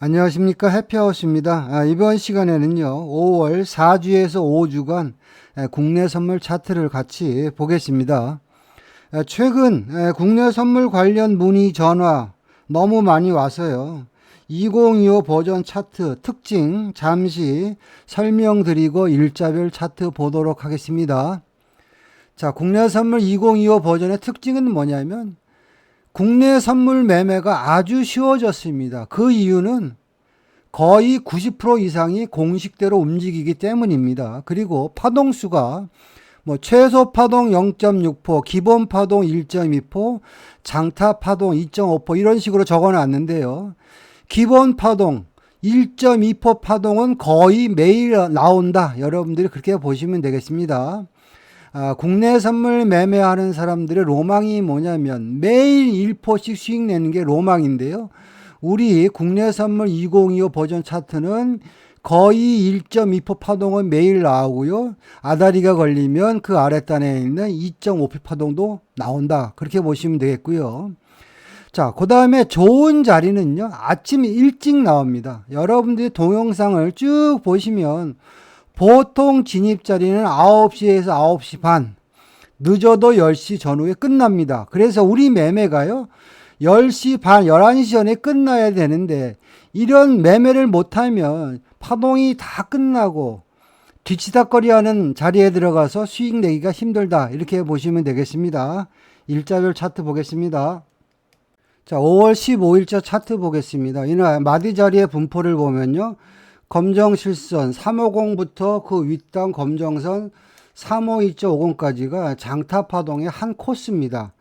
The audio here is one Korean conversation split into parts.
안녕하십니까. 해피하우스입니다. 이번 시간에는요, 5월 4주에서 5주간 국내 선물 차트를 같이 보겠습니다. 최근 국내 선물 관련 문의 전화 너무 많이 와서요. 2025 버전 차트 특징 잠시 설명드리고 일자별 차트 보도록 하겠습니다. 자, 국내 선물 2025 버전의 특징은 뭐냐면 국내 선물 매매가 아주 쉬워졌습니다. 그 이유는 거의 90% 이상이 공식대로 움직이기 때문입니다. 그리고 파동수가 최소 파동 0.6포, 기본 파동 1.2포, 장타 파동 2.5포 이런 식으로 적어 놨는데요. 기본 파동 1.2포 파동은 거의 매일 나온다. 여러분들이 그렇게 보시면 되겠습니다. 국내 선물 매매하는 사람들의 로망이 뭐냐면 매일 1포씩 수익 내는 게 로망인데요. 우리 국내 선물 2025 버전 차트는 거의 1.2포 파동은 매일 나오고요. 아다리가 걸리면 그 아랫단에 있는 2.5포 파동도 나온다. 그렇게 보시면 되겠고요. 자, 그 다음에 좋은 자리는요. 아침 일찍 나옵니다. 여러분들이 동영상을 쭉 보시면 보통 진입 자리는 9시에서 9시 반, 늦어도 10시 전후에 끝납니다. 그래서 우리 매매가요, 10시 반, 11시 전에 끝나야 되는데, 이런 매매를 못하면 파동이 다 끝나고 뒤치다거리 하는 자리에 들어가서 수익 내기가 힘들다. 이렇게 보시면 되겠습니다. 일자별 차트 보겠습니다. 자, 5월 15일자 차트 보겠습니다. 이날 마디 자리의 분포를 보면요. 검정실선 350부터 그 윗단 검정선 352.50까지가 장타 파동의 한 코스입니다.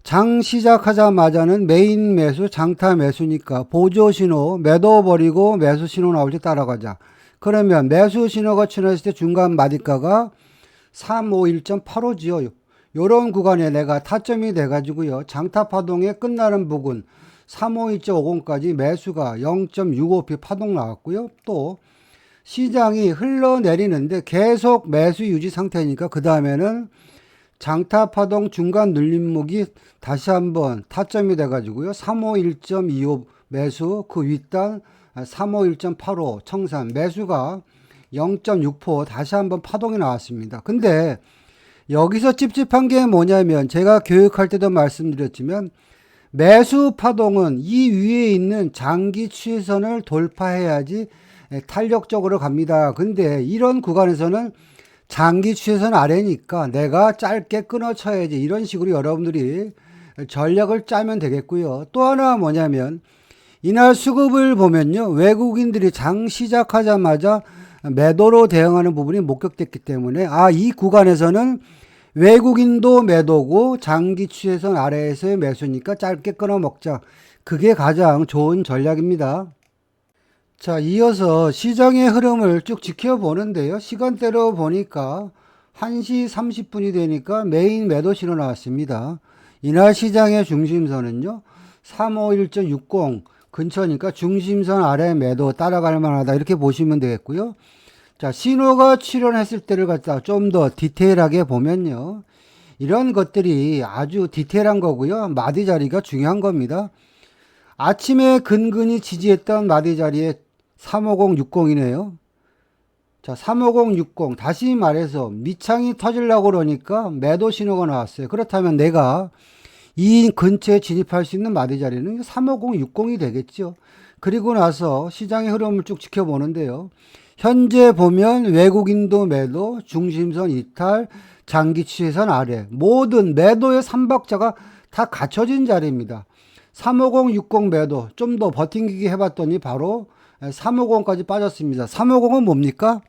장 시작하자마자는 메인 매수, 장타 매수니까 보조 신호, 매도 버리고 매수 신호 나올 때 따라가자. 그러면 매수 신호가 치러졌을 때 중간 마디가가 351.85지요. 요런 구간에 내가 타점이 돼가지고요. 장타 파동의 끝나는 부분 352.50까지 매수가 0.65p 파동 나왔고요. 또 시장이 흘러내리는데 계속 매수 유지 상태니까 그 다음에는 장타 파동 중간 눌림목이 다시 한번 타점이 돼가지고요. 351.25 매수 그 윗단 351.85 청산 매수가 0.6포 다시 한번 파동이 나왔습니다. 근데 여기서 찝찝한 게 뭐냐면 제가 교육할 때도 말씀드렸지만 매수 파동은 이 위에 있는 장기 추세선을 돌파해야지 탄력적으로 갑니다. 근데 이런 구간에서는 장기 추세선 아래니까 내가 짧게 끊어쳐야지 이런 식으로 여러분들이 전략을 짜면 되겠고요. 또 하나 뭐냐면 이날 수급을 보면요. 외국인들이 장 시작하자마자 매도로 대응하는 부분이 목격됐기 때문에 이 구간에서는 외국인도 매도고 장기 추세선 아래에서의 매수니까 짧게 끊어 먹자. 그게 가장 좋은 전략입니다. 자, 이어서 시장의 흐름을 쭉 지켜보는데요. 시간대로 보니까 1시 30분이 되니까 메인 매도 신호 나왔습니다. 이날 시장의 중심선은요. 351.60 근처니까 중심선 아래 매도 따라갈 만하다. 이렇게 보시면 되겠고요. 자, 신호가 출현했을 때를 갖다 좀 더 디테일하게 보면요. 이런 것들이 아주 디테일한 거고요. 마디 자리가 중요한 겁니다. 아침에 근근히 지지했던 마디 자리에 35060이네요. 자, 35060 다시 말해서 밑창이 터지려고 그러니까 매도 신호가 나왔어요. 그렇다면 내가 이 근처에 진입할 수 있는 마디 자리는 35060이 되겠죠. 그리고 나서 시장의 흐름을 쭉 지켜보는데요. 현재 보면 외국인도 매도, 중심선 이탈, 장기 추세선 아래 모든 매도의 3박자가 다 갖춰진 자리입니다. 35060 매도 좀 더 버팅기기 해봤더니 바로 350까지 빠졌습니다. 350은 뭡니까?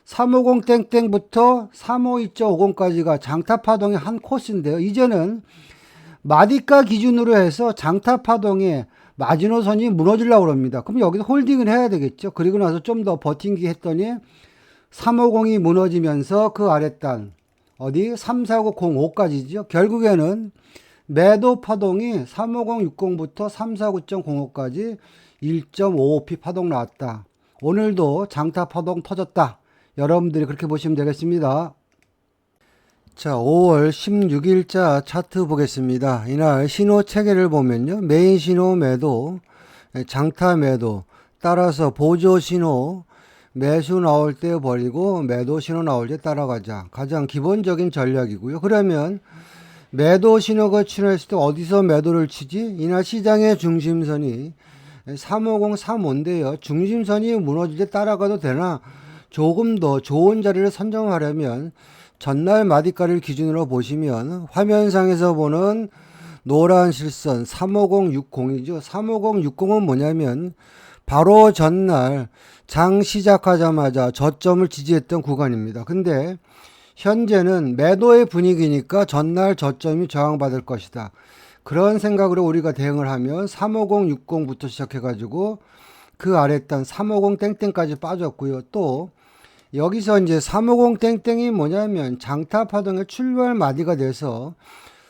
350 땡땡부터 352.50까지가 장타 파동의 한 코스인데요. 이제는 마디가 기준으로 해서 장타 파동의 마지노선이 무너지려고 합니다. 그럼 여기서 홀딩을 해야 되겠죠. 그리고 나서 좀 더 버팅기 했더니 350이 무너지면서 그 아랫단 어디 34905까지죠. 결국에는 매도 파동이 35060부터 349.05까지 1.55p 파동 나왔다. 오늘도 장타 파동 터졌다. 여러분들이 그렇게 보시면 되겠습니다. 자, 5월 16일자 차트 보겠습니다. 이날 신호 체계를 보면요. 메인 신호 매도, 장타 매도, 따라서 보조 신호 매수 나올 때 버리고 매도 신호 나올 때 따라가자. 가장 기본적인 전략이고요. 그러면 매도 신호가 출현했을 때 어디서 매도를 치지? 이날 시장의 중심선이 350, 35인데요. 중심선이 무너질 때 따라가도 되나? 조금 더 좋은 자리를 선정하려면 전날 마디가를 기준으로 보시면 화면상에서 보는 노란 실선 35060이죠. 35060은 뭐냐면 바로 전날 장 시작하자마자 저점을 지지했던 구간입니다. 근데 현재는 매도의 분위기니까 전날 저점이 저항받을 것이다. 그런 생각으로 우리가 대응을 하면 35060부터 시작해가지고 그 아래 단 350 땡땡까지 빠졌고요. 또 여기서 이제 350 땡땡이 뭐냐면 장타 파동의 출발 마디가 돼서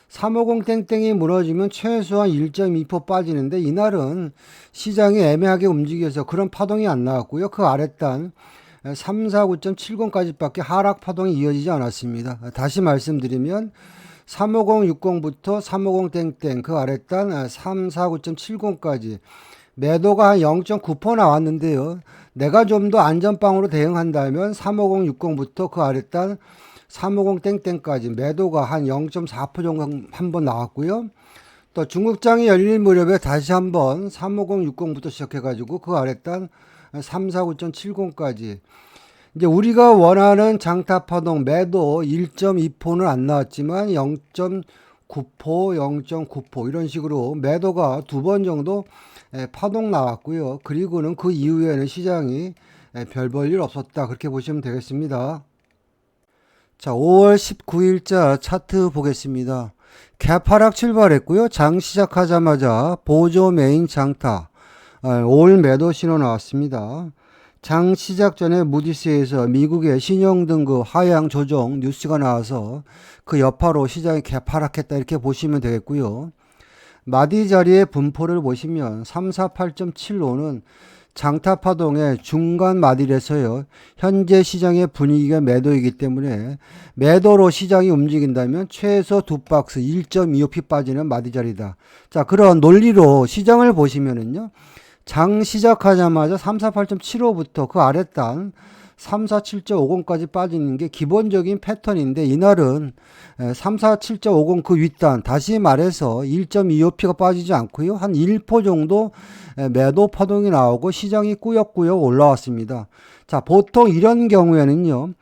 350 땡땡이 무너지면 최소한 1.2% 빠지는데 이날은 시장이 애매하게 움직여서 그런 파동이 안 나왔고요. 그 아랫단 349.70까지 밖에 하락 파동이 이어지지 않았습니다. 다시 말씀드리면 35060부터 350 땡땡 그 아랫단 349.70까지 매도가 한 0.9% 나왔는데요. 내가 좀 더 안전빵으로 대응한다면 35060부터 그 아랫단 350 땡땡까지 매도가 한 0.4% 정도 한번 나왔고요. 또 중국장이 열릴 무렵에 다시 한번 35060부터 시작해가지고 그 아랫단 349.70까지 이제 우리가 원하는 장타 파동 매도 1.2%는 안 나왔지만 0.9%, 0.9% 이런 식으로 매도가 두 번 정도 파동 나왔고요. 그리고는 그 이후에는 시장이 별 볼 일 없었다. 그렇게 보시면 되겠습니다. 자, 5월 19일자 차트 보겠습니다. 갭 하락 출발했고요. 장 시작하자마자 보조 메인 장타, 올 매도 신호 나왔습니다. 장 시작 전에 무디스에서 미국의 신용등급 하향 조정 뉴스가 나와서 그 여파로 시장이 갭 하락했다 이렇게 보시면 되겠고요. 마디 자리의 분포를 보시면 348.75는 장타 파동의 중간 마디에서요. 현재 시장의 분위기가 매도이기 때문에 매도로 시장이 움직인다면 최소 두 박스 1.25p 빠지는 마디 자리다. 자, 그런 논리로 시장을 보시면은요. 장 시작하자마자 348.75부터 그 아랫단 347.50까지 빠지는 게 기본적인 패턴인데 이날은 347.50 그 윗단 다시 말해서 1.25p가 빠지지 않고요. 한 1% 정도 매도 파동이 나오고 시장이 꾸역꾸역 올라왔습니다. 자, 보통 이런 경우에는요.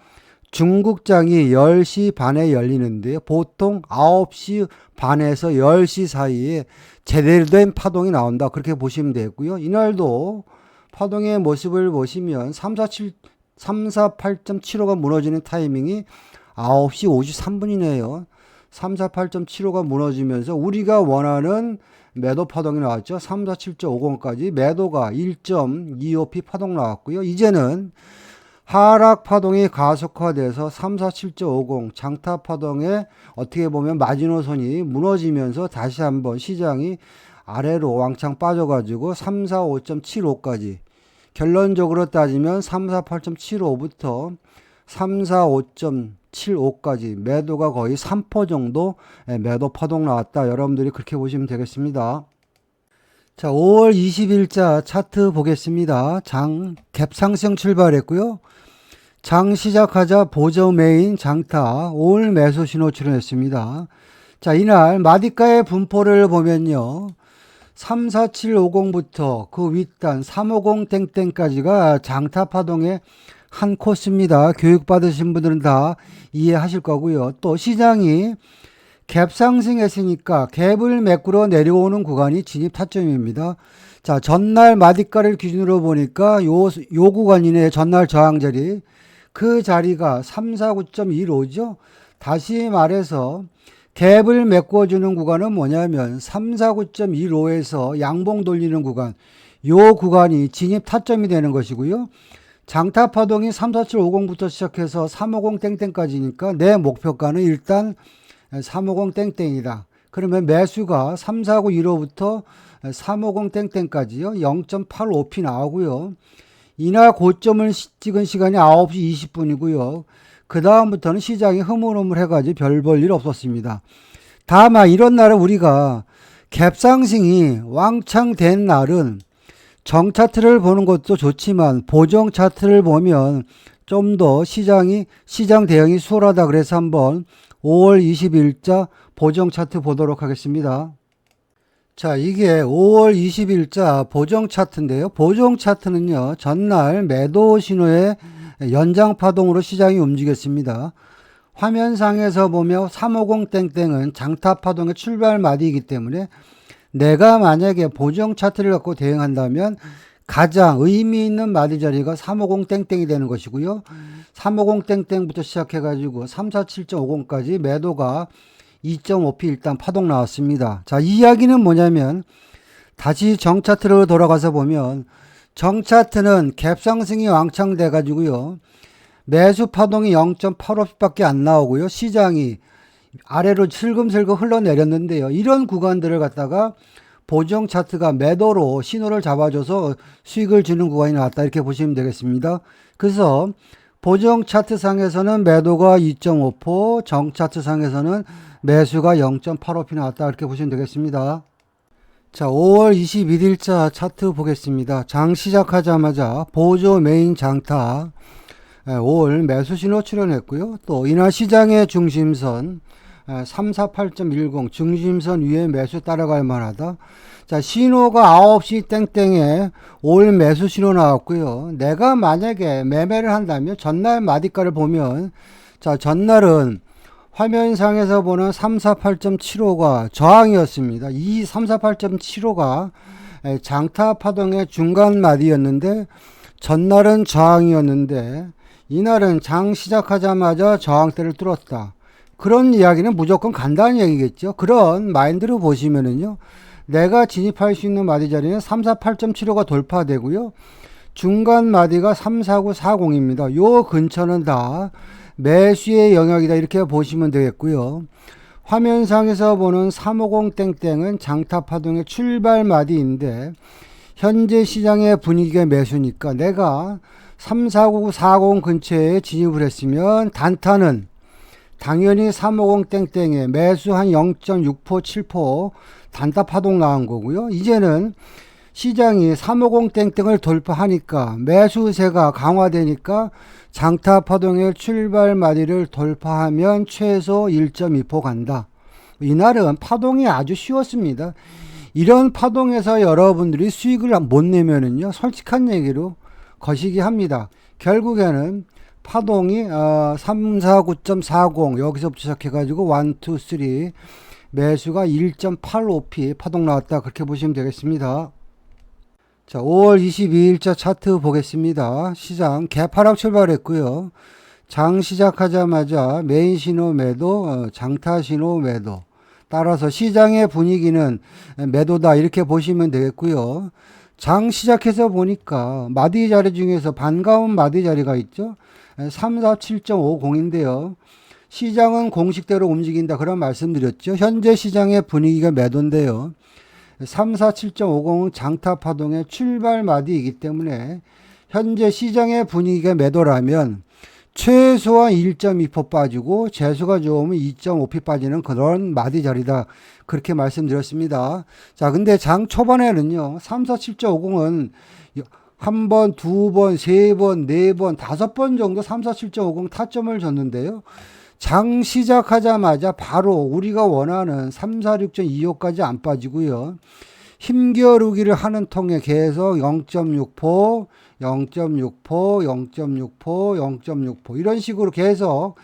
중국장이 10시 반에 열리는데요. 보통 9시 반에서 10시 사이에 제대로 된 파동이 나온다. 그렇게 보시면 되고요. 이날도 파동의 모습을 보시면 348.75가 무너지는 타이밍이 9시 53분이네요. 348.75가 무너지면서 우리가 원하는 매도 파동이 나왔죠. 347.50까지 매도가 1.25p 파동 나왔고요. 이제는 하락 파동이 가속화돼서 347.50 장타 파동에 어떻게 보면 마지노선이 무너지면서 다시 한번 시장이 아래로 왕창 빠져가지고 345.75까지 결론적으로 따지면 348.75부터 345.75까지 매도가 거의 3% 정도 매도 파동 나왔다. 여러분들이 그렇게 보시면 되겠습니다. 자, 5월 20일자 차트 보겠습니다. 장 갭 상승 출발했고요. 장 시작하자 보조 메인 장타 올 매수 신호 출현했습니다. 자, 이날 마디가의 분포를 보면요. 34750부터 그 윗단 350 땡땡까지가 장타 파동의 한 코스입니다. 교육받으신 분들은 다 이해하실 거고요. 또 시장이 갭 상승했으니까 갭을 메꾸러 내려오는 구간이 진입 타점입니다. 자, 전날 마디가를 기준으로 보니까 요 구간이네. 전날 저항 자리. 그 자리가 349.15죠. 다시 말해서 갭을 메꿔주는 구간은 뭐냐면 349.15에서 양봉 돌리는 구간. 요 구간이 진입 타점이 되는 것이고요. 장타 파동이 34750부터 시작해서 350 땡땡까지니까 내 목표가는 일단 350 땡땡이다. 그러면 매수가 34915부터 350 땡땡까지요. 0.85p 나오고요. 이날 고점을 찍은 시간이 9시 20분이고요. 그 다음부터는 시장이 흐물흐물해가지고 별 볼 일 없었습니다. 다만 이런 날은 우리가 갭 상승이 왕창 된 날은 정 차트를 보는 것도 좋지만 보정 차트를 보면 좀 더 시장 대응이 수월하다. 그래서 한번 5월 20일자 보정 차트 보도록 하겠습니다. 자, 이게 5월 20일자 보정 차트인데요. 보정 차트는요, 전날 매도 신호의 연장 파동으로 시장이 움직였습니다. 화면상에서 보면 350땡땡은 장타 파동의 출발 마디이기 때문에 내가 만약에 보정 차트를 갖고 대응한다면 가장 의미 있는 마디 자리가 350땡땡이 되는 것이고요. 350땡땡부터 시작해가지고 347.50까지 매도가 2.5p 일단 파동 나왔습니다. 자, 이 이야기는 뭐냐면 다시 정차트로 돌아가서 보면 정차트는 갭상승이 왕창 돼가지고요. 매수 파동이 0.85p밖에 안 나오고요. 시장이 아래로 슬금슬금 흘러내렸는데요. 이런 구간들을 갖다가 보정 차트가 매도로 신호를 잡아줘서 수익을 주는 구간이 나왔다. 이렇게 보시면 되겠습니다. 그래서 보정 차트 상에서는 매도가 2.5%, 정 차트 상에서는 매수가 0.85p 나왔다. 이렇게 보시면 되겠습니다. 자, 5월 21일자 차트 보겠습니다. 장 시작하자마자 보조 메인 장타 5월 매수 신호 출현했고요. 또 이날 시장의 중심선 348.10 중심선 위에 매수 따라갈 만하다. 자, 신호가 9시 땡땡에 올 매수 신호 나왔고요. 내가 만약에 매매를 한다면 전날 마디가를 보면 자, 전날은 화면상에서 보는 348.75가 저항이었습니다. 이 348.75가 장타 파동의 중간 마디였는데 전날은 저항이었는데 이날은 장 시작하자마자 저항대를 뚫었다. 그런 이야기는 무조건 간다는 얘기겠죠. 그런 마인드로 보시면은요. 내가 진입할 수 있는 마디 자리는 348.75가 돌파되고요. 중간 마디가 34940입니다. 요 근처는 다 매수의 영역이다. 이렇게 보시면 되겠고요. 화면상에서 보는 350땡땡은 장타 파동의 출발 마디인데 현재 시장의 분위기가 매수니까 내가 34940 근처에 진입을 했으면 단타는 당연히 350땡땡에 매수 한 0.6%, 7% 단타 파동 나온 거고요. 이제는 시장이 350땡땡을 돌파하니까 매수세가 강화되니까 장타 파동의 출발 마디를 돌파하면 최소 1.2% 간다. 이날은 파동이 아주 쉬웠습니다. 이런 파동에서 여러분들이 수익을 못 내면은요, 솔직한 얘기로 거시기 합니다. 결국에는 파동이 349.40 여기서부터 시작해가지고 1, 2, 3 매수가 1.85p 파동 나왔다. 그렇게 보시면 되겠습니다. 자, 5월 22일자 차트 보겠습니다. 시장 개파락 출발했고요. 장 시작하자마자 메인 신호 매도, 장타 신호 매도. 따라서 시장의 분위기는 매도다. 이렇게 보시면 되겠고요. 장 시작해서 보니까 마디 자리 중에서 반가운 마디 자리가 있죠. 347.50인데요. 시장은 공식대로 움직인다. 그런 말씀드렸죠. 현재 시장의 분위기가 매도인데요. 347.50은 장타 파동의 출발 마디이기 때문에 현재 시장의 분위기가 매도라면 최소한 1.2% 빠지고 재수가 좋으면 2.5p 빠지는 그런 마디 자리다. 그렇게 말씀드렸습니다. 자, 근데 장 초반에는요. 347.50은 한 번, 두 번, 세 번, 네 번, 다섯 번 정도 347.50 타점을 줬는데요. 장 시작하자마자 바로 우리가 원하는 346.25까지 안 빠지고요. 힘겨루기를 하는 통에 계속 0.6%, 0.6%, 0.6%, 0.6% 이런 식으로 계속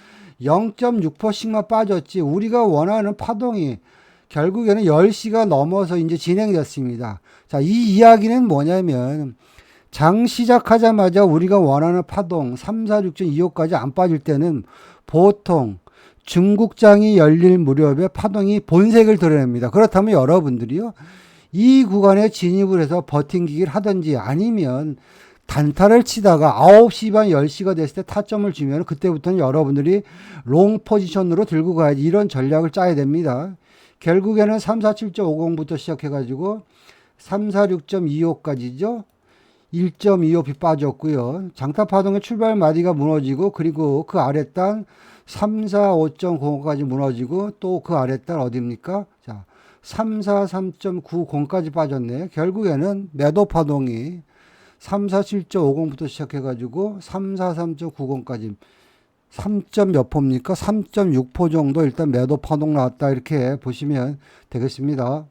0.6%씩만 빠졌지 우리가 원하는 파동이 결국에는 10시가 넘어서 이제 진행됐습니다. 자, 이 이야기는 뭐냐면 장 시작하자마자 우리가 원하는 파동 346.25까지 안 빠질 때는 보통 중국장이 열릴 무렵에 파동이 본색을 드러냅니다. 그렇다면 여러분들이요, 이 구간에 진입을 해서 버팅기를 하든지 아니면 단타를 치다가 9시 반 10시가 됐을 때 타점을 주면 그때부터는 여러분들이 롱 포지션으로 들고 가야지 이런 전략을 짜야 됩니다. 결국에는 347.50부터 시작해가지고 346.25까지죠. 1.25p 빠졌고요. 장타 파동의 출발 마디가 무너지고 그리고 그 아랫단 345.05까지 무너지고 또 그 아랫단 어디입니까? 자, 343.90까지 빠졌네. 결국에는 매도 파동이 347.50부터 시작해가지고 343.90까지 3점 몇 포입니까? 3.6포 정도 일단 매도 파동 나왔다. 이렇게 보시면 되겠습니다.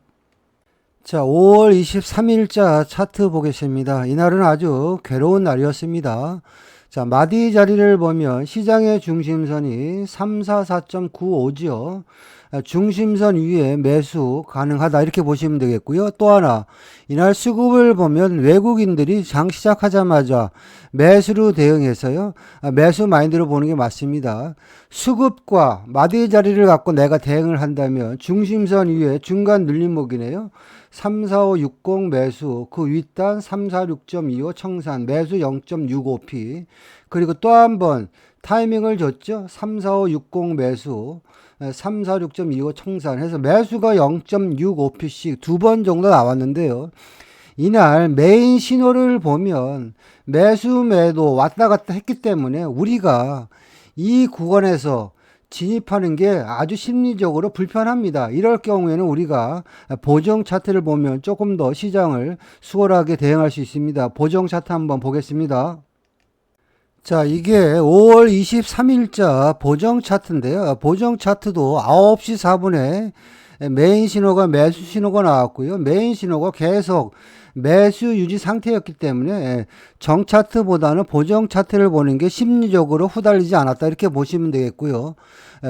자, 5월 23일자 차트 보겠습니다. 이날은 아주 괴로운 날이었습니다. 자, 마디 자리를 보면 시장의 중심선이 344.95지요. 중심선 위에 매수 가능하다 이렇게 보시면 되겠고요. 또 하나 이날 수급을 보면 외국인들이 장 시작하자마자 매수로 대응해서요. 매수 마인드로 보는 게 맞습니다. 수급과 마디 자리를 갖고 내가 대응을 한다면 중심선 위에 중간 눌림목이네요. 34560 매수, 그 윗단 346.25 청산 매수 0.65p. 그리고 또 한 번 타이밍을 줬죠. 34560 매수 346.25 청산 해서 매수가 0.65p씩 두 번 정도 나왔는데요. 이날 메인 신호를 보면 매수 매도 왔다 갔다 했기 때문에 우리가 이 구간에서 진입하는 게 아주 심리적으로 불편합니다. 이럴 경우에는 우리가 보정 차트를 보면 조금 더 시장을 수월하게 대응할 수 있습니다. 보정 차트 한번 보겠습니다. 자, 이게 5월 23일자 보정 차트인데요. 보정 차트도 9시 4분에 메인 신호가 매수 신호가 나왔고요. 메인 신호가 계속 매수 유지 상태였기 때문에 정 차트보다는 보정 차트를 보는 게 심리적으로 후달리지 않았다 이렇게 보시면 되겠고요.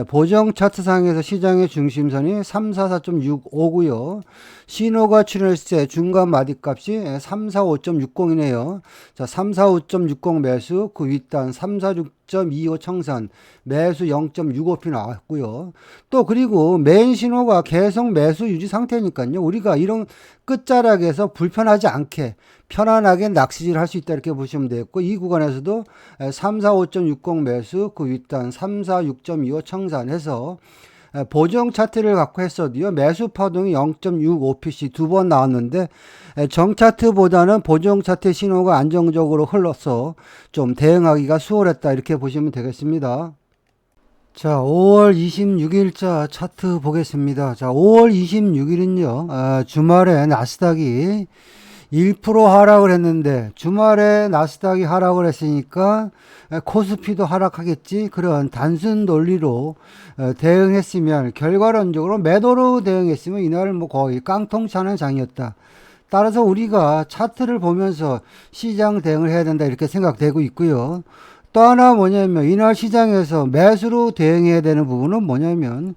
보정 차트상에서 시장의 중심선이 344.65고요. 신호가 출현했을 때 중간 마디값이 345.60이네요. 자, 345.60 매수, 그 윗단 346.25 청산, 매수 0.65p 나왔고요. 또 그리고 메인 신호가 계속 매수 유지 상태니까요. 우리가 이런 끝자락에서 불편하지 않게 편안하게 낚시질 할 수 있다 이렇게 보시면 되겠고, 이 구간에서도 345.60 매수, 그 윗단 346.25 청산해서 보정 차트를 갖고 했어도요, 매수 파동이 0.65p씩 두 번 나왔는데 정 차트보다는 보정 차트 신호가 안정적으로 흘러서 좀 대응하기가 수월했다 이렇게 보시면 되겠습니다. 자, 5월 26일자 차트 보겠습니다. 자, 5월 26일은요, 주말에 나스닥이 1% 하락을 했는데 주말에 나스닥이 하락을 했으니까 코스피도 하락하겠지, 그런 단순 논리로 대응했으면, 결과론적으로 매도로 대응했으면 이날 뭐 거의 깡통 차는 장이었다. 따라서 우리가 차트를 보면서 시장 대응을 해야 된다 이렇게 생각되고 있고요. 또 하나 뭐냐면 이날 시장에서 매수로 대응해야 되는 부분은 뭐냐면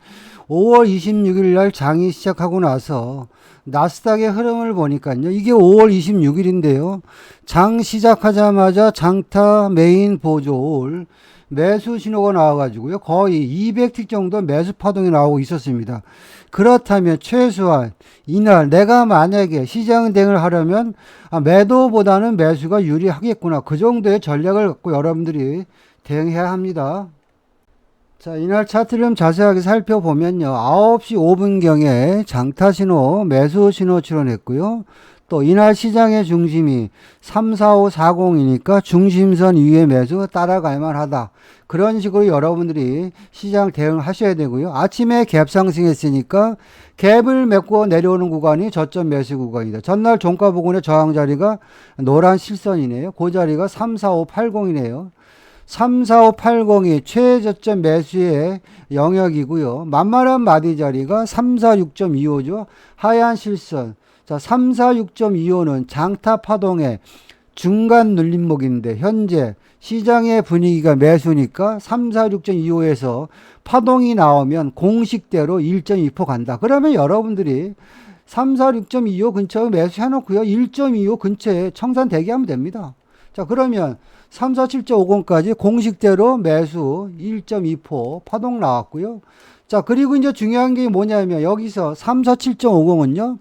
5월 26일 날 장이 시작하고 나서 나스닥의 흐름을 보니까요. 이게 5월 26일인데요. 장 시작하자마자 장타 메인 보조 매수 신호가 나와가지고요. 거의 200틱 정도 매수 파동이 나오고 있었습니다. 그렇다면 최소한 이날 내가 만약에 시장 대응을 하려면 매도보다는 매수가 유리하겠구나. 그 정도의 전략을 갖고 여러분들이 대응해야 합니다. 자, 이날 차트를 좀 자세하게 살펴보면요. 9시 5분경에 장타 신호, 매수 신호 출현했고요. 또 이날 시장의 중심이 34540이니까 중심선 위에 매수 따라갈만 하다. 그런 식으로 여러분들이 시장 대응하셔야 되고요. 아침에 갭 상승했으니까 갭을 메고 내려오는 구간이 저점 매수 구간이다. 전날 종가 부근의 저항 자리가 노란 실선이네요. 그 자리가 34580이네요. 34580이 최저점 매수의 영역이고요. 만만한 마디 자리가 346.25죠. 하얀 실선. 자, 346.25는 장타 파동의 중간 눌림목인데 현재 시장의 분위기가 매수니까 346.25에서 파동이 나오면 공식대로 1.2% 간다. 그러면 여러분들이 346.25 근처에 매수해놓고요. 1.25 근처에 청산 대기하면 됩니다. 자, 그러면 347.50까지 공식대로 매수 1.2% 파동 나왔고요. 자, 그리고 이제 중요한 게 뭐냐면 여기서 347.50은요.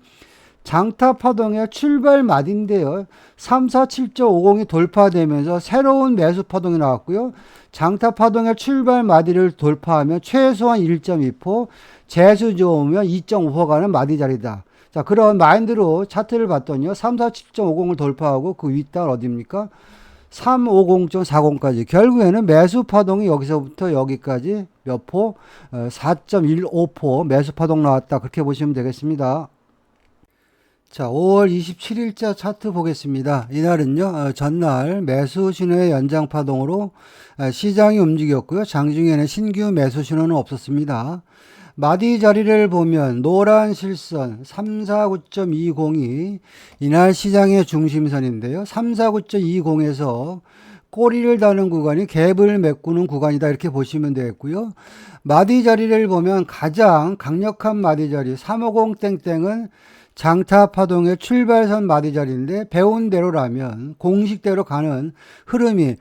장타 파동의 출발 마디인데요. 347.50이 돌파되면서 새로운 매수 파동이 나왔고요. 장타 파동의 출발 마디를 돌파하면 최소한 1.2%, 재수 좋으면 2.5% 가는 마디 자리다. 자, 그런 마인드로 차트를 봤더니요. 347.50을 돌파하고 그 윗단 어디입니까? 350.40까지. 결국에는 매수 파동이 여기서부터 여기까지 몇 포? 4.15포 매수 파동 나왔다. 그렇게 보시면 되겠습니다. 자, 5월 27일자 차트 보겠습니다. 이날은요, 전날 매수 신호의 연장 파동으로 시장이 움직였고요. 장중에는 신규 매수 신호는 없었습니다. 마디 자리를 보면 노란 실선 349.20이 이날 시장의 중심선인데요. 349.20에서 꼬리를 다는 구간이 갭을 메꾸는 구간이다. 이렇게 보시면 되겠고요. 마디 자리를 보면 가장 강력한 마디 자리 350땡땡은 장타 파동의 출발선 마디 자리인데, 배운 대로라면 공식대로 가는 흐름이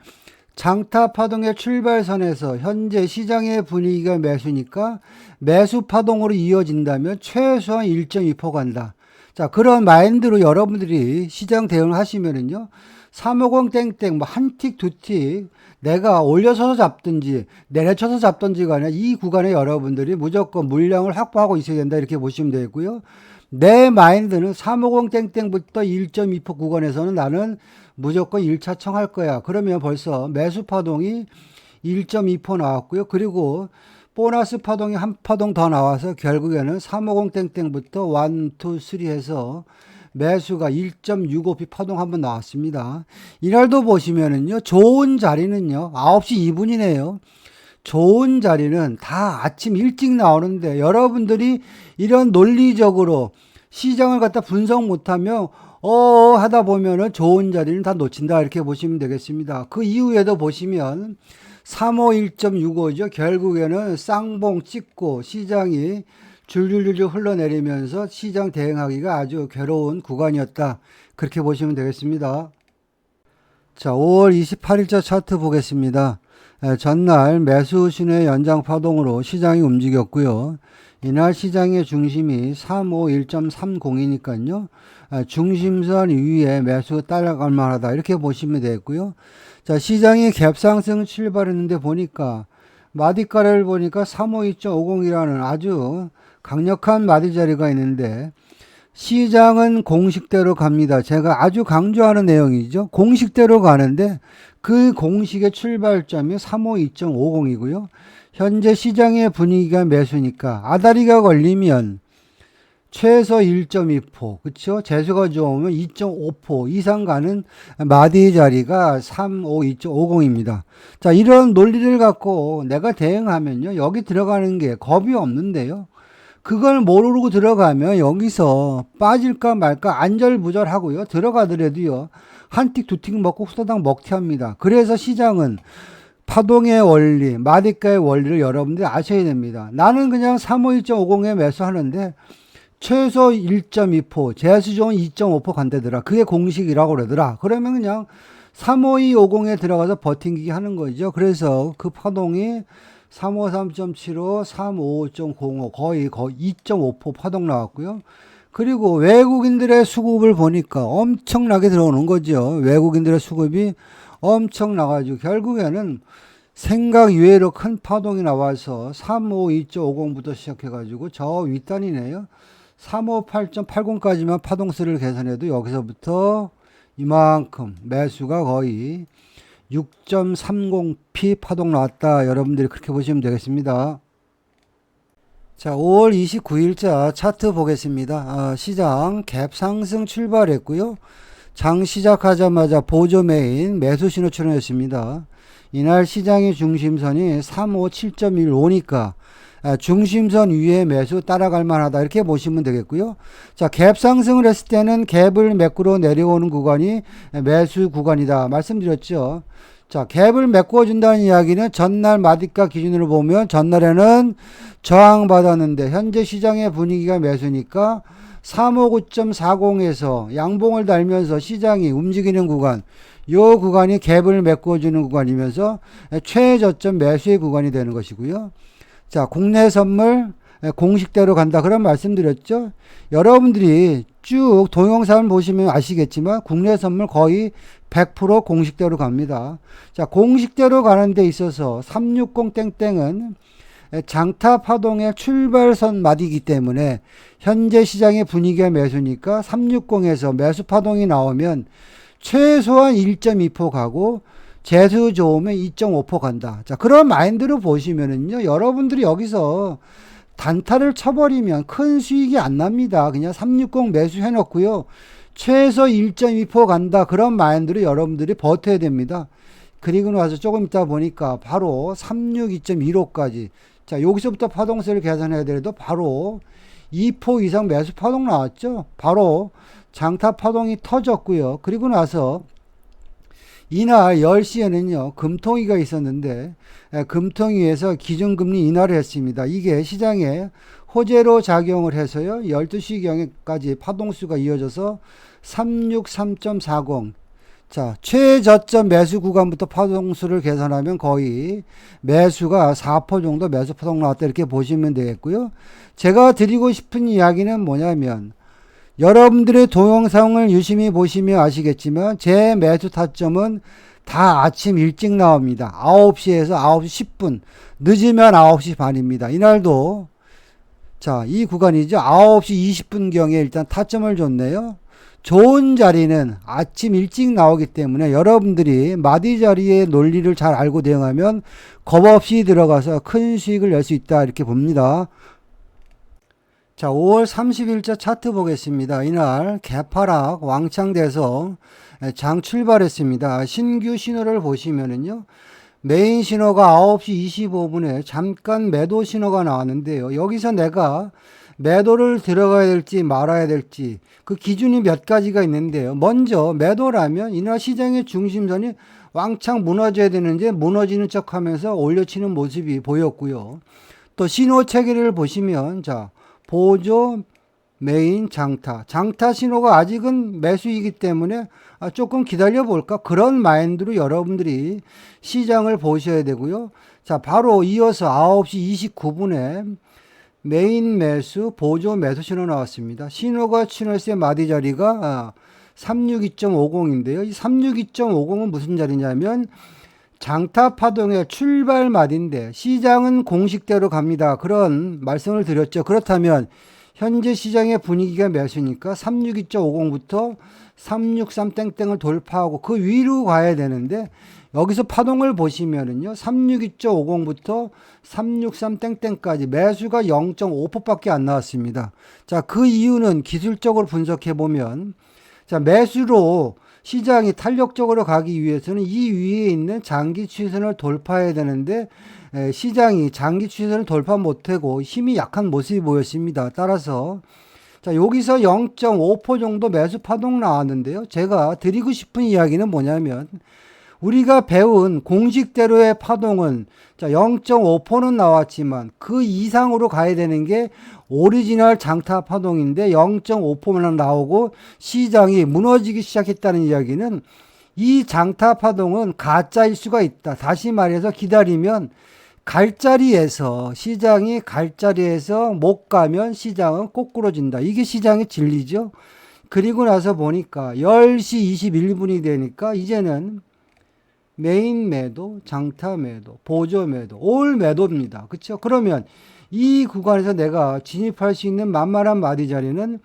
장타 파동의 출발선에서 현재 시장의 분위기가 매수니까 매수 파동으로 이어진다면 최소한 1.2% 간다. 자, 그런 마인드로 여러분들이 시장 대응을 하시면은요, 350 땡땡 뭐 한 틱, 두 틱 내가 올려서서 잡든지 내려쳐서 잡든지가 아니라 이 구간에 여러분들이 무조건 물량을 확보하고 있어야 된다. 이렇게 보시면 되고요. 내 마인드는 350 땡땡부터 1.2% 구간에서는 나는 무조건 1차 청할 거야. 그러면 벌써 매수 파동이 1.2% 나왔고요. 그리고 보너스 파동이 한 파동 더 나와서 결국에는 350 땡땡부터 1, 2, 3 해서 매수가 1.65p 파동 한번 나왔습니다. 이날도 보시면은요, 좋은 자리는요, 9시 2분이네요. 좋은 자리는 다 아침 일찍 나오는데 여러분들이 이런 논리적으로 시장을 갖다 분석 못하면 하다 보면은 좋은 자리는 다 놓친다. 이렇게 보시면 되겠습니다. 그 이후에도 보시면 3호 1.65죠. 결국에는 쌍봉 찍고 시장이 줄줄줄줄 흘러내리면서 시장 대응하기가 아주 괴로운 구간이었다. 그렇게 보시면 되겠습니다. 자, 5월 28일자 차트 보겠습니다. 전날 매수 신호의 연장 파동으로 시장이 움직였고요. 이날 시장의 중심이 351.30이니까요. 중심선 위에 매수 따라갈 만하다. 이렇게 보시면 되겠고요. 자, 시장이 갭상승 출발했는데 보니까 마디가를 보니까 352.50이라는 아주 강력한 마디 자리가 있는데, 시장은 공식대로 갑니다. 제가 아주 강조하는 내용이죠. 공식대로 가는데 그 공식의 출발점이 352.50이고요. 현재 시장의 분위기가 매수니까 아다리가 걸리면 최소 1.2%, 그쵸? 재수가 좋으면 2.5% 이상 가는 마디 자리가 352.50입니다. 자, 이런 논리를 갖고 내가 대응하면요, 여기 들어가는 게 겁이 없는데요. 그걸 모르고 들어가면 여기서 빠질까 말까 안절부절하고요. 들어가더라도요, 한 틱, 두 틱 먹고 후다닥 먹튀합니다. 그래서 시장은 파동의 원리, 마디가의 원리를 여러분들이 아셔야 됩니다. 나는 그냥 351.50에 매수하는데 최소 1.2%, 재수 좋은 2.5% 간다더라. 그게 공식이라고 그러더라. 그러면 그냥 35250에 들어가서 버팅기기 하는 거죠. 그래서 그 파동이 353.75, 355.05 거의 2.5% 파동 나왔고요. 그리고 외국인들의 수급을 보니까 엄청나게 들어오는 거죠. 외국인들의 수급이 엄청 나가지고 결국에는 생각 이외로 큰 파동이 나와서 352.50부터 시작해가지고 저 윗단이네요. 358.80까지만 파동수를 계산해도 여기서부터 이만큼 매수가 거의 6.30p 파동 나왔다. 여러분들이 그렇게 보시면 되겠습니다. 자, 5월 29일자 차트 보겠습니다. 시장 갭 상승 출발했고요. 장 시작하자마자 보조 메인 매수 신호 출현했습니다. 이날 시장의 중심선이 357.15니까 중심선 위에 매수 따라갈 만하다. 이렇게 보시면 되겠고요. 자, 갭 상승을 했을 때는 갭을 메꾸러 내려오는 구간이 매수 구간이다. 말씀드렸죠. 자, 갭을 메꿔준다는 이야기는 전날 마디가 기준으로 보면 전날에는 저항받았는데 현재 시장의 분위기가 매수니까 359.40에서 양봉을 달면서 시장이 움직이는 구간, 요 구간이 갭을 메꿔주는 구간이면서 최저점 매수의 구간이 되는 것이고요. 자, 국내 선물 공식대로 간다. 그런 말씀드렸죠. 여러분들이 쭉 동영상을 보시면 아시겠지만 국내 선물 거의 100% 공식대로 갑니다. 자, 공식대로 가는 데 있어서 360땡땡은 장타 파동의 출발선 마디이기 때문에 현재 시장의 분위기가 매수니까 360에서 매수 파동이 나오면 최소한 1.2% 가고 재수 좋으면 2.5% 간다. 자, 그런 마인드로 보시면은요, 여러분들이 여기서 단타를 쳐버리면 큰 수익이 안 납니다. 그냥 360 매수해 놓고요. 최소 1.2% 간다. 그런 마인드로 여러분들이 버텨야 됩니다. 그리고 나서 조금 있다 보니까 바로 362.15까지. 자, 여기서부터 파동세를 계산해야 되더라도 바로 2% 이상 매수 파동 나왔죠. 바로 장타 파동이 터졌고요. 그리고 나서 이날 10시에는요, 금통위가 있었는데, 금통위에서 기준금리 인하를 했습니다. 이게 시장에 호재로 작용을 해서요, 12시경에까지 파동수가 이어져서 363.40. 자, 최저점 매수 구간부터 파동수를 계산하면 거의 매수가 4% 정도 매수 파동 나왔다 이렇게 보시면 되겠고요. 제가 드리고 싶은 이야기는 뭐냐면, 여러분들의 동영상을 유심히 보시면 아시겠지만 제 매수 타점은 다 아침 일찍 나옵니다. 9시에서 9시 10분, 늦으면 9시 반입니다. 이날도 자, 이 구간이죠. 9시 20분경에 일단 타점을 줬네요. 좋은 자리는 아침 일찍 나오기 때문에 여러분들이 마디 자리의 논리를 잘 알고 대응하면 겁 없이 들어가서 큰 수익을 낼 수 있다 이렇게 봅니다. 자, 5월 30일자 차트 보겠습니다. 이날 개파락 왕창 돼서 장 출발했습니다. 신규 신호를 보시면은요, 메인 신호가 9시 25분에 잠깐 매도 신호가 나왔는데요. 여기서 내가 매도를 들어가야 될지 말아야 될지 그 기준이 몇 가지가 있는데요. 먼저 매도라면 이날 시장의 중심선이 왕창 무너져야 되는데 무너지는 척 하면서 올려치는 모습이 보였고요. 또 신호 체계를 보시면 자, 보조, 메인, 장타. 장타 신호가 아직은 매수이기 때문에 조금 기다려 볼까? 그런 마인드로 여러분들이 시장을 보셔야 되고요. 자, 바로 이어서 9시 29분에 메인 매수, 보조 매수 신호 나왔습니다. 신호가 추월세 마디 자리가 362.50인데요. 이 362.50은 무슨 자리냐면 장타 파동의 출발 마디인데 시장은 공식대로 갑니다. 그런 말씀을 드렸죠. 그렇다면 현재 시장의 분위기가 매수니까 362.50부터 363땡땡을 돌파하고 그 위로 가야 되는데 여기서 파동을 보시면은요, 362.50부터 363땡땡까지 매수가 0.5%밖에 안 나왔습니다. 자, 그 이유는 기술적으로 분석해 보면 자, 매수로 시장이 탄력적으로 가기 위해서는 이 위에 있는 장기 추세선을 돌파해야 되는데 시장이 장기 추세선을 돌파 못하고 힘이 약한 모습이 보였습니다. 따라서 자, 여기서 0.5% 정도 매수 파동 나왔는데요. 제가 드리고 싶은 이야기는 뭐냐면 우리가 배운 공식대로의 파동은 자, 0.5%는 나왔지만 그 이상으로 가야 되는 게 오리지널 장타 파동인데 0.5%만 나오고 시장이 무너지기 시작했다는 이야기는 이 장타 파동은 가짜일 수가 있다. 다시 말해서 기다리면 갈 자리에서 시장이 갈 자리에서 못 가면 시장은 꼬꾸러진다. 이게 시장의 진리죠. 그리고 나서 보니까 10시 21분이 되니까 이제는 메인 매도, 장타 매도, 보조 매도, 올 매도입니다. 그렇죠? 그러면 이 구간에서 내가 진입할 수 있는 만만한 마디 자리는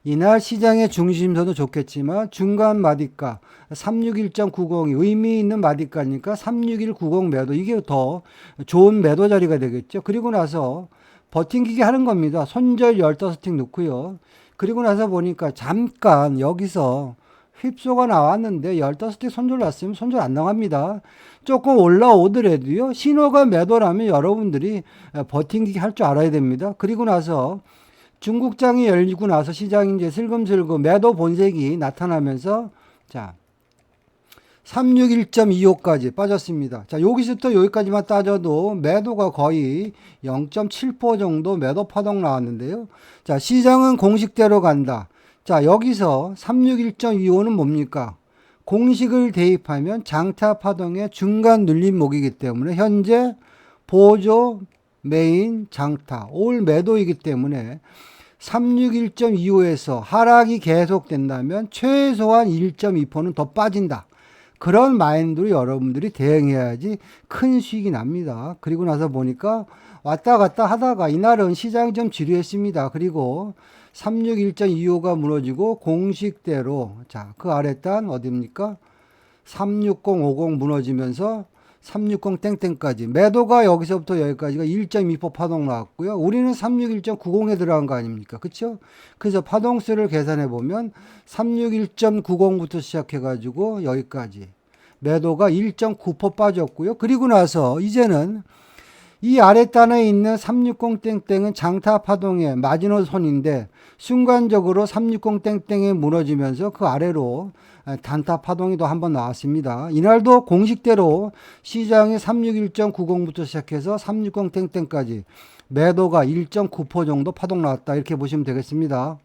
이날 시장의 중심선도 좋겠지만 중간 마디가 361.90이 의미 있는 마디가니까 36190 매도 이게 더 좋은 매도 자리가 되겠죠. 그리고 나서 버팅기기 하는 겁니다. 손절 15틱 넣고요. 그리고 나서 보니까 잠깐 여기서 휩소가 나왔는데 15틱 손절 났으면 손절 안 나갑니다. 조금 올라오더라도요. 신호가 매도라면 여러분들이 버팅기기 할 줄 알아야 됩니다. 그리고 나서 중국장이 열리고 나서 시장이 이제 슬금슬금 매도 본색이 나타나면서 자 361.25까지 빠졌습니다. 자, 여기서부터 여기까지만 따져도 매도가 거의 0.7% 정도 매도 파동 나왔는데요. 자, 시장은 공식대로 간다. 자, 여기서 361.25는 뭡니까? 공식을 대입하면 장타 파동의 중간 눌림목이기 때문에 현재 보조, 메인, 장타, 올 매도이기 때문에 361.25에서 하락이 계속된다면 최소한 1.2%는 더 빠진다. 그런 마인드로 여러분들이 대응해야지 큰 수익이 납니다. 그리고 나서 보니까 왔다 갔다 하다가 이날은 시장이 좀 지루했습니다. 그리고 361.25가 무너지고 공식대로 자, 그 아래 단 어디입니까? 36050 무너지면서 360 땡땡까지 매도가 여기서부터 여기까지가 1.2% 파동 나왔고요. 우리는 361.90에 들어간 거 아닙니까? 그쵸? 그래서 파동수를 계산해 보면 361.90부터 시작해 가지고 여기까지 매도가 1.9% 빠졌고요. 그리고 나서 이제는 이 아랫단에 있는 360 땡땡은 장타 파동의 마지노선인데 순간적으로 360 땡땡이 무너지면서 그 아래로 단타 파동이 또 한번 나왔습니다. 이날도 공식대로 시장이 361.90부터 시작해서 360 땡땡까지 매도가 1.9% 정도 파동 나왔다. 이렇게 보시면 되겠습니다.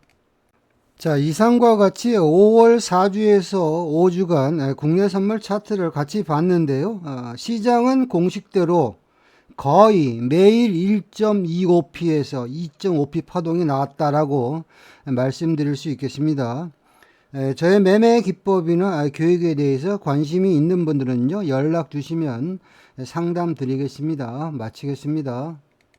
자, 이상과 같이 5월 4주에서 5주간 국내 선물 차트를 같이 봤는데요. 시장은 공식대로 거의 매일 1.25p에서 2.5p 파동이 나왔다라고 말씀드릴 수 있겠습니다. 저의 매매 기법이나 교육에 대해서 관심이 있는 분들은요, 연락 주시면 상담 드리겠습니다. 마치겠습니다.